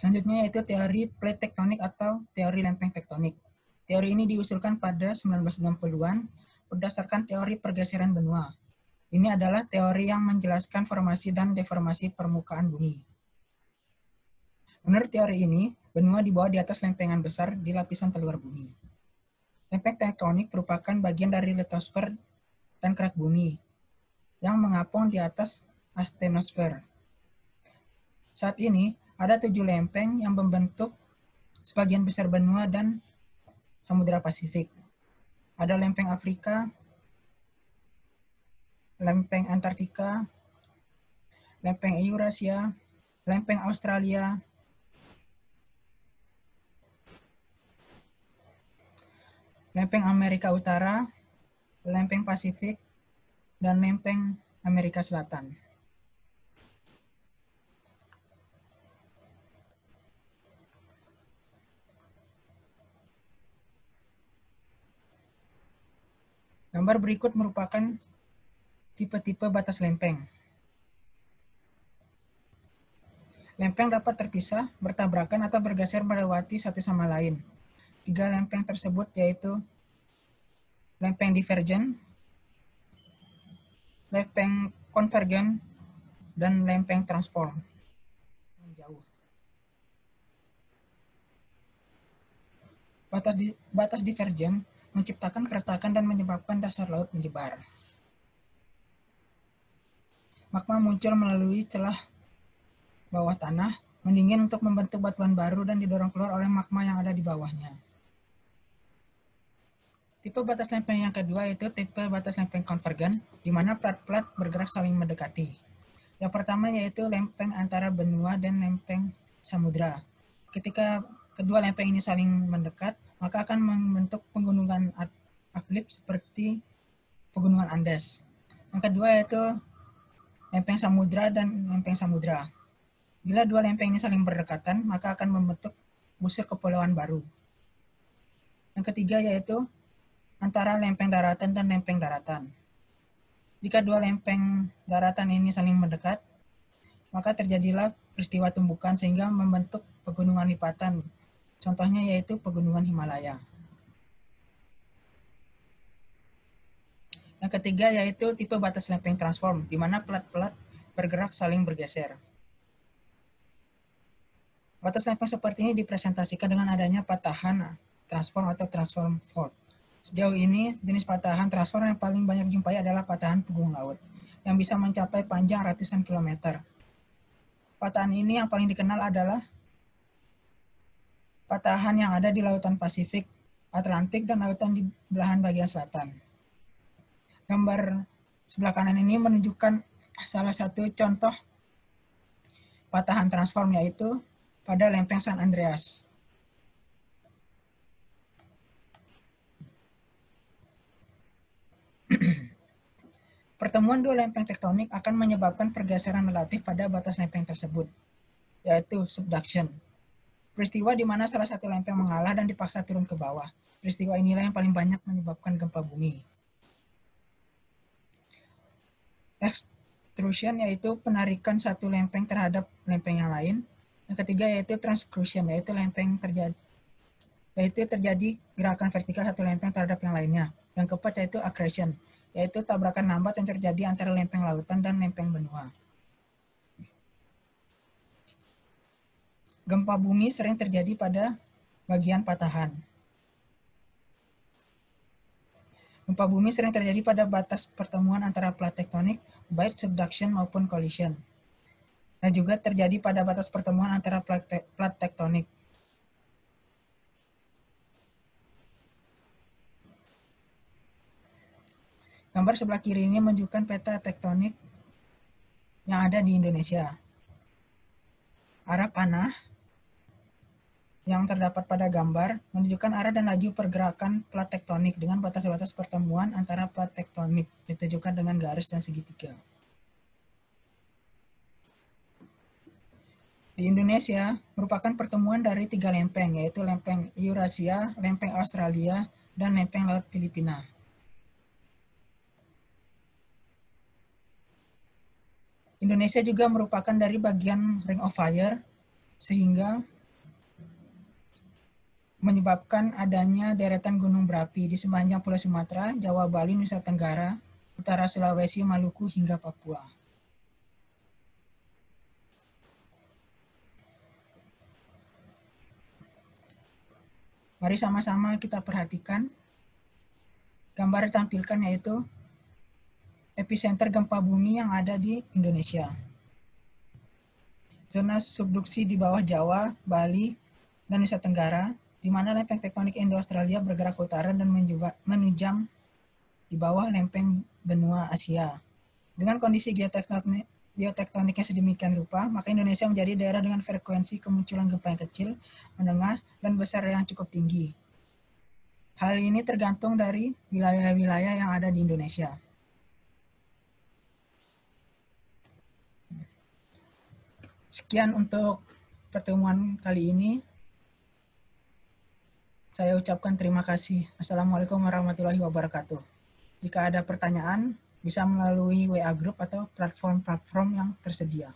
Selanjutnya yaitu teori plate tektonik atau teori lempeng tektonik. Teori ini diusulkan pada 1960-an berdasarkan teori pergeseran benua. Ini adalah teori yang menjelaskan formasi dan deformasi permukaan bumi. Menurut teori ini, benua di bawah di atas lempengan besar di lapisan terluar bumi. Lempeng tektonik merupakan bagian dari litosfer dan kerak bumi yang mengapung di atas astenosfer. Saat ini, ada 7 lempeng yang membentuk sebagian besar benua dan Samudra Pasifik. Ada lempeng Afrika, lempeng Antartika, lempeng Eurasia, lempeng Australia, lempeng Amerika Utara, lempeng Pasifik, dan lempeng Amerika Selatan. Gambar berikut merupakan tipe-tipe batas lempeng. Lempeng dapat terpisah, bertabrakan, atau bergeser melewati satu sama lain. 3 lempeng tersebut yaitu lempeng divergen, lempeng konvergen, dan lempeng transform. Jauh. Batas divergen menciptakan keretakan dan menyebabkan dasar laut menyebar. Magma muncul melalui celah bawah tanah, mendingin untuk membentuk batuan baru dan didorong keluar oleh magma yang ada di bawahnya. Tipe batas lempeng yang kedua yaitu tipe batas lempeng konvergen, di mana plat-plat bergerak saling mendekati. Yang pertama yaitu lempeng antara benua dan lempeng samudra. Ketika kedua lempeng ini saling mendekat, maka akan membentuk pegunungan aklip seperti pegunungan Andes. Yang kedua yaitu lempeng samudra dan lempeng samudra. Bila dua lempeng ini saling berdekatan, maka akan membentuk busur kepulauan baru. Yang ketiga yaitu antara lempeng daratan dan lempeng daratan. Jika dua lempeng daratan ini saling mendekat, maka terjadilah peristiwa tumbukan sehingga membentuk pegunungan lipatan. Contohnya yaitu pegunungan Himalaya. Yang ketiga yaitu tipe batas lempeng transform, di mana plat-plat bergerak saling bergeser. Batas lempeng seperti ini dipresentasikan dengan adanya patahan transform atau transform fault. Sejauh ini, jenis patahan transform yang paling banyak dijumpai adalah patahan punggung laut, yang bisa mencapai panjang ratusan kilometer. Patahan ini yang paling dikenal adalah patahan yang ada di Lautan Pasifik, Atlantik, dan lautan di belahan bagian selatan. Gambar sebelah kanan ini menunjukkan salah satu contoh patahan transform, yaitu pada lempeng San Andreas. Pertemuan dua lempeng tektonik akan menyebabkan pergeseran relatif pada batas lempeng tersebut, yaitu subduction. Peristiwa di mana salah satu lempeng mengalah dan dipaksa turun ke bawah. Peristiwa inilah yang paling banyak menyebabkan gempa bumi. Extrusion yaitu penarikan satu lempeng terhadap lempeng yang lain. Yang ketiga yaitu transcrusion, yaitu terjadi gerakan vertikal satu lempeng terhadap yang lainnya. Yang keempat yaitu accretion, yaitu tabrakan lambat yang terjadi antara lempeng lautan dan lempeng benua. Gempa bumi sering terjadi pada bagian patahan. Gempa bumi sering terjadi pada batas pertemuan antara plat tektonik, baik subduction maupun collision. Dan juga terjadi pada batas pertemuan antara plat tektonik. Gambar sebelah kiri ini menunjukkan peta tektonik yang ada di Indonesia. Arah panah yang terdapat pada gambar menunjukkan arah dan laju pergerakan plat tektonik dengan batas-batas pertemuan antara plat tektonik ditunjukkan dengan garis dan segitiga. Di Indonesia merupakan pertemuan dari 3 lempeng, yaitu lempeng Eurasia, lempeng Australia, dan lempeng Laut Filipina. Indonesia juga merupakan dari bagian Ring of Fire, sehingga menyebabkan adanya deretan gunung berapi di sepanjang Pulau Sumatera, Jawa, Bali, Nusa Tenggara, Utara Sulawesi, Maluku, hingga Papua. Mari sama-sama kita perhatikan. Gambar ditampilkan yaitu epicenter gempa bumi yang ada di Indonesia. Zona subduksi di bawah Jawa, Bali, dan Nusa Tenggara, di mana lempeng tektonik Indo-Australia bergerak ke utara dan menunjam di bawah lempeng benua Asia. Dengan kondisi geotektoniknya sedemikian rupa, maka Indonesia menjadi daerah dengan frekuensi kemunculan gempa yang kecil, menengah, dan besar yang cukup tinggi. Hal ini tergantung dari wilayah-wilayah yang ada di Indonesia. Sekian untuk pertemuan kali ini. Saya ucapkan terima kasih. Assalamualaikum warahmatullahi wabarakatuh. Jika ada pertanyaan, bisa melalui WA Group atau platform-platform yang tersedia.